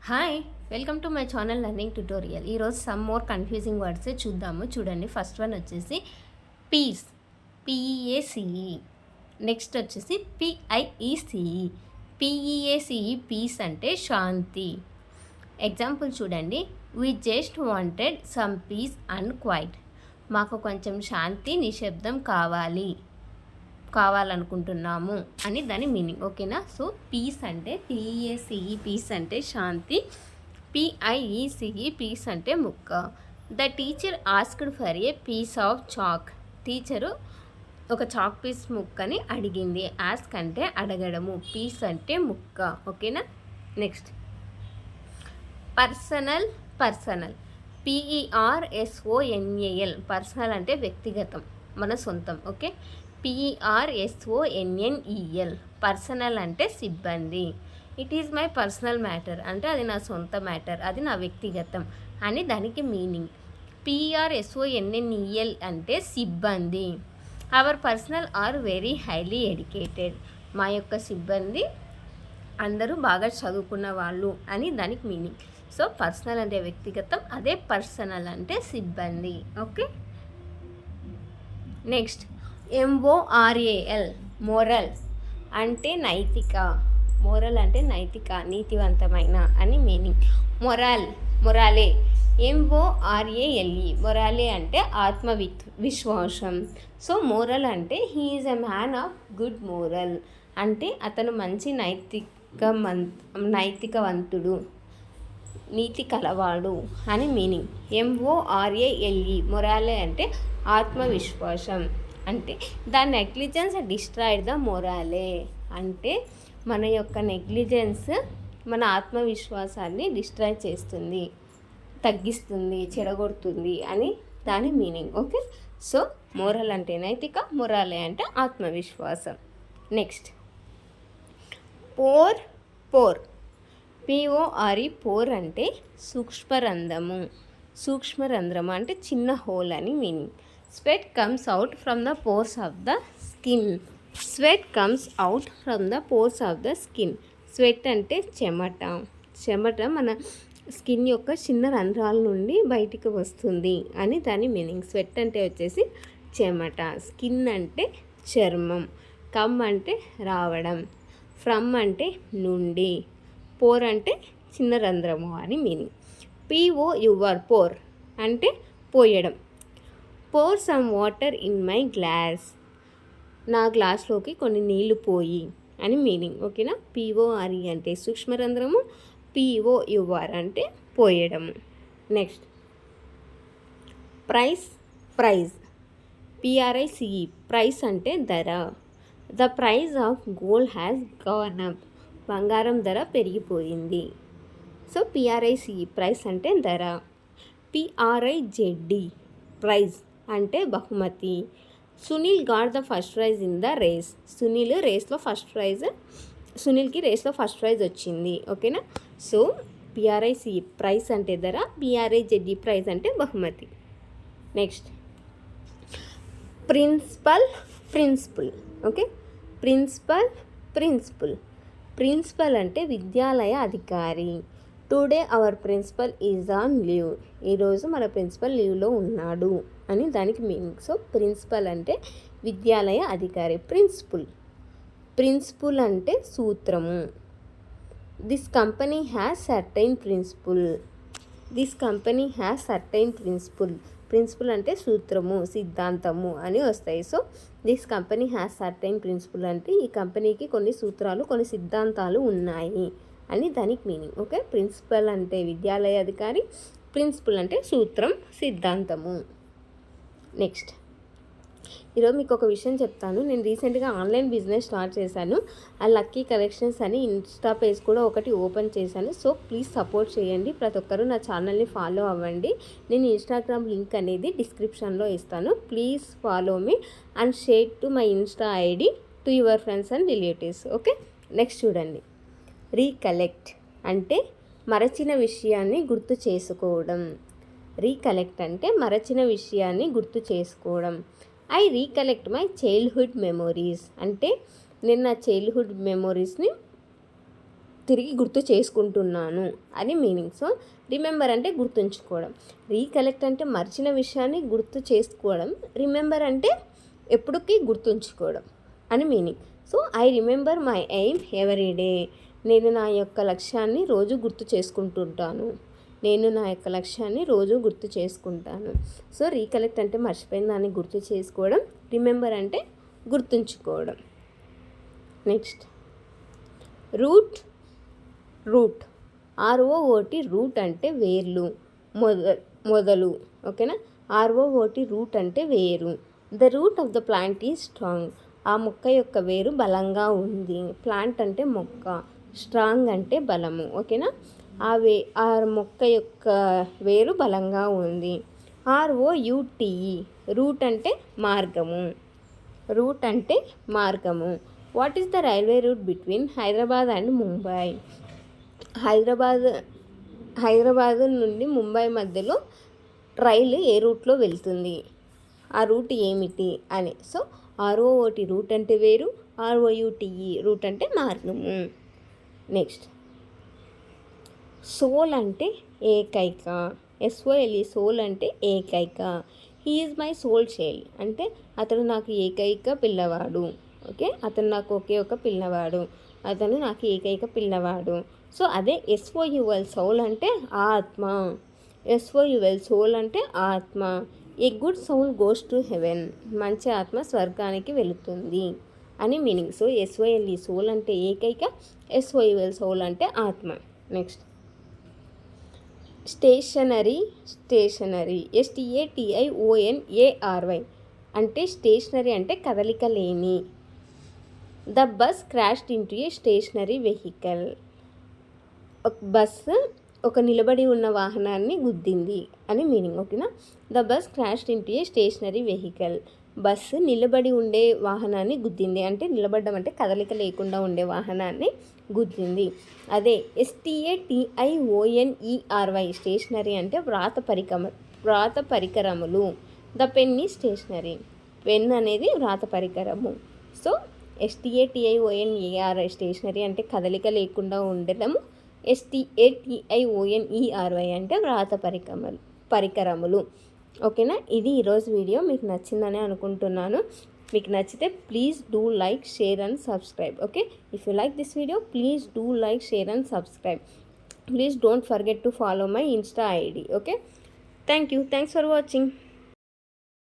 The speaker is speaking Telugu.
Hi, welcome to my channel learning tutorial. ఈరోజు సమ్ మోర్ కన్ఫ్యూజింగ్ వర్డ్స్ చూద్దాము. చూడండి, ఫస్ట్ వన్ వచ్చేసి పీస్, పిఈఏసిఈ. నెక్స్ట్ వచ్చేసి పిఐఈసిఈ, పిఈఏసిఈ. పీస్ అంటే శాంతి. ఎగ్జాంపుల్ చూడండి, we just wanted some peace and quiet. మాకు కొంచెం శాంతి నిశ్శబ్దం కావాలనుకుంటున్నాము అని దాని మీనింగ్. ఓకేనా? సో పీస్ అంటే పిఈఏసిఈ, పీస్ అంటే శాంతి. పిఐఈసిఈ, పీస్ అంటే ముక్క. The teacher asked for a piece of chalk. Teacher ఒక చాక్ పీస్ ముక్కని అడిగింది. ఆస్క్ అంటే అడగడము, పీస్ అంటే ముక్క. ఓకేనా? Next personal. పిఈఆర్ఎస్ఓఎన్ఏఎల్. పర్సనల్ అంటే వ్యక్తిగతం, మన సొంతం. ఓకే. పిఈఆర్ఎస్ఓఎన్ఎన్ఈఎల్. పర్సనల్ అంటే సిబ్బంది. It is my personal matter అంటే అది నా సొంత మ్యాటర్, అది నా వ్యక్తిగతం అని దానికి మీనింగ్. పిఈఆర్ఎస్ఓఎన్ఎన్ఈఎల్ అంటే సిబ్బంది. Our personal or very highly educated. మా యొక్క సిబ్బంది అందరూ బాగా చదువుకున్న వాళ్ళు అని దానికి మీనింగ్. సో పర్సనల్ అంటే వ్యక్తిగతం, అదే పర్సనల్ అంటే సిబ్బంది. ఓకే. నెక్స్ట్ ఎంఓఆర్ఏఎల్. మోరల్ అంటే నైతిక. మోరల్ అంటే నైతిక, నీతివంతమైన అని మీనింగ్. మొరాలే. ఎంఓఆర్ఏఎల్ఈ. మొరాలే అంటే విశ్వాసం. సో మోరల్ అంటే he is a man of good moral అంటే అతను మంచి నైతికవంతుడు, నీతి కలవాడు అని మీనింగ్. ఎంఓఆర్ఏఎల్ఈ. మొరాలే అంటే ఆత్మవిశ్వాసం. అంటే ద నెగ్లిజెన్స్ డిస్ట్రాయిడ్ ద మొరాలే. అంటే మన యొక్క నెగ్లిజెన్స్ మన ఆత్మవిశ్వాసాన్ని డిస్ట్రాయ్ చేస్తుంది, తగ్గిస్తుంది, చెడగొడుతుంది అని దాని మీనింగ్. ఓకే. సో మోరల్ అంటే నైతిక, మొరాలే అంటే ఆత్మవిశ్వాసం. Next pour. పిఓఆర్ఈ. పోర్ అంటే సూక్ష్మరంధ్రము అంటే చిన్న హోల్ అని meaning. Sweat comes out from the pores of the skin. Sweat అంటే చెమట మన స్కిన్ యొక్క చిన్న రంధ్రాల నుండి బయటికి వస్తుంది అని దాని మీనింగ్. స్వెట్ అంటే వచ్చేసి చెమట, స్కిన్ అంటే చర్మం, కమ్ అంటే రావడం, ఫ్రమ్ అంటే నుండి, పోర్ అంటే చిన్న రంధ్రము అని మీనింగ్. పిఓయుఆర్. పోర్ అంటే పోయడం. Pour some water in my glass. నా గ్లాస్లోకి కొన్ని నీళ్లు పోయి అని మీనింగ్. ఓకేనా? పిఓఆర్ఈ అంటే సూక్ష్మరంధ్రము, పిఓయుఆర్ అంటే పోయడము. Next price. పిఆర్ఐసిఈ. ప్రైస్ అంటే ధర. The price of gold has gone up. బంగారం ధర పెరిగిపోయింది. సో పిఆర్ఐసిఈ. ప్రైస్ అంటే ధర. పిఆర్ఐజెడ్డి. ప్రైజ్ అంటే బహుమతి. Sunil got the first prize in the race. సునీల్కి రేస్లో ఫస్ట్ ప్రైజ్ వచ్చింది. ఓకేనా? సో పిఆర్ఐసిఈ. ప్రైస్ అంటే ధర, పిఆర్ఐజెడ్డి. ప్రైజ్ అంటే బహుమతి. Next principal. ఓకే. ప్రిన్సిపల్ అంటే విద్యాలయ అధికారి. Today our principal is on leave. ఈరోజు మన ప్రిన్సిపల్ లీవ్లో ఉన్నాడు అని దానికి మీనింగ్. సో ప్రిన్సిపల్ అంటే విద్యాలయ అధికారి. ప్రిన్సిపుల్ అంటే సూత్రము. This company has certain principle. ప్రిన్సిపుల్ అంటే సూత్రము, సిద్ధాంతము అని వస్తాయి. So this company has certain principle అంటే ఈ కంపెనీకి కొన్ని సూత్రాలు, కొన్ని సిద్ధాంతాలు ఉన్నాయి అని దానికి మీనింగ్. ఓకే. ప్రిన్సిపల్ అంటే విద్యాలయ అధికారి, ప్రిన్సిపల్ అంటే సూత్రం, సిద్ధాంతము. నెక్స్ట్ ఈరోజు మీకు ఒక విషయం చెప్తాను. నేను రీసెంట్గా ఆన్లైన్ బిజినెస్ స్టార్ట్ చేశాను. ఆ లక్కీ కలెక్షన్స్ అని ఇన్స్టా పేజ్ కూడా ఒకటి ఓపెన్ చేశాను. సో ప్లీజ్ సపోర్ట్ చేయండి. ప్రతి ఒక్కరూ నా ఛానల్ని ఫాలో అవ్వండి. నేను ఇన్స్టాగ్రామ్ లింక్ అనేది డిస్క్రిప్షన్లో ఇస్తాను. Please follow me and share to my Insta ID to your friends and relatives. Okay. Next చూడండి, రీకలెక్ట్ అంటే మరచిన విషయాన్ని గుర్తు చేసుకోవడం. రీకలెక్ట్ అంటే మరచిన విషయాన్ని గుర్తు చేసుకోవడం. I recollect my childhood memories అంటే నేను నా చైల్డ్హుడ్ మెమోరీస్ని తిరిగి గుర్తు చేసుకుంటున్నాను అని మీనింగ్. సో రిమెంబర్ అంటే గుర్తుంచుకోవడం, రీకలెక్ట్ అంటే మర్చిన విషయాన్ని గుర్తు చేసుకోవడం, రిమెంబర్ అంటే ఎప్పటికీ గుర్తుంచుకోవడం అని meaning. So I remember my aim every day. నేను నా యొక్క లక్ష్యాన్ని రోజు గుర్తు చేసుకుంటుంటాను. నేను నా యొక్క లక్ష్యాన్ని రోజు గుర్తు చేసుకుంటాను. సో రీకలెక్ట్ అంటే మర్చిపోయిన దాన్ని గుర్తు చేసుకోవడం, రిమెంబర్ అంటే గుర్తుంచుకోవడం. Next route. ROOT రూట్ అంటే వేర్లు, మొదలు. ఓకేనా, ROOT రూట్ అంటే వేరు. The root of the plant is strong. ఆ మొక్క యొక్క వేరు బలంగా ఉంది. ప్లాంట్ అంటే మొక్క, స్ట్రాంగ్ అంటే బలము. ఓకేనా, ఆ మొక్క యొక్క వేరు బలంగా ఉంది. ROUTE రూట్ అంటే మార్గము. What is the railway route between Hyderabad and Mumbai? Hyderabad నుండి ముంబై మధ్యలో రైలు ఏ రూట్లో వెళ్తుంది? ఆ రూట్ ఏమిటి అని. సో ROOT రూట్ అంటే వేరు, ROUTE రూట్ అంటే మార్గము. నెక్స్ట్ సోల్ అంటే ఏకైక. SOLE సోల్ అంటే ఏకైక. He is my sole child అంటే అతడు నాకు ఏకైక పిల్లవాడు. ఓకే, అతను నాకు ఒకే ఒక పిల్లవాడు, అతను నాకు ఏకైక పిల్లవాడు. సో అదే SOUL సోల్ అంటే ఆత్మ. సోల్ అంటే ఆత్మ. A good soul goes to heaven. మంచి ఆత్మ స్వర్గానికి వెళుతుంది అని మీనింగ్. సో SOLE సోల్ అంటే ఏకైక, SOUL సోల్ అంటే ఆత్మ. Next stationary. STATIONARY అంటే స్టేషనరీ అంటే కదలిక లేని. The bus crashed into a stationary vehicle. Bus ఒక నిలబడి ఉన్న వాహనాన్ని గుద్దింది అని మీనింగ్. ఓకేనా, the bus crashed into a stationary vehicle. Bus నిలబడి ఉండే వాహనాన్ని గుద్దింది అంటే నిలబడడం అంటే కదలిక లేకుండా ఉండే వాహనాన్ని గుద్దింది. అదే STATIONERY స్టేషనరీ అంటే వ్రాత పరికరములు. ద పెన్ ఈ స్టేషనరీ. పెన్ అనేది వ్రాత పరికరము. సో STATIONARY స్టేషనరీ అంటే కదలిక లేకుండా ఉండడము. STATIONERY అంటే వ్రాత పరికరములు. ఓకేనా, ఇది ఈరోజు వీడియో. మీకు నచ్చిందని అనుకుంటున్నాను. మీకు నచ్చితే please do like, share and subscribe. Okay, if you like this video please do like, share and subscribe. Please don't forget to follow my Insta ID. Okay, thanks for watching.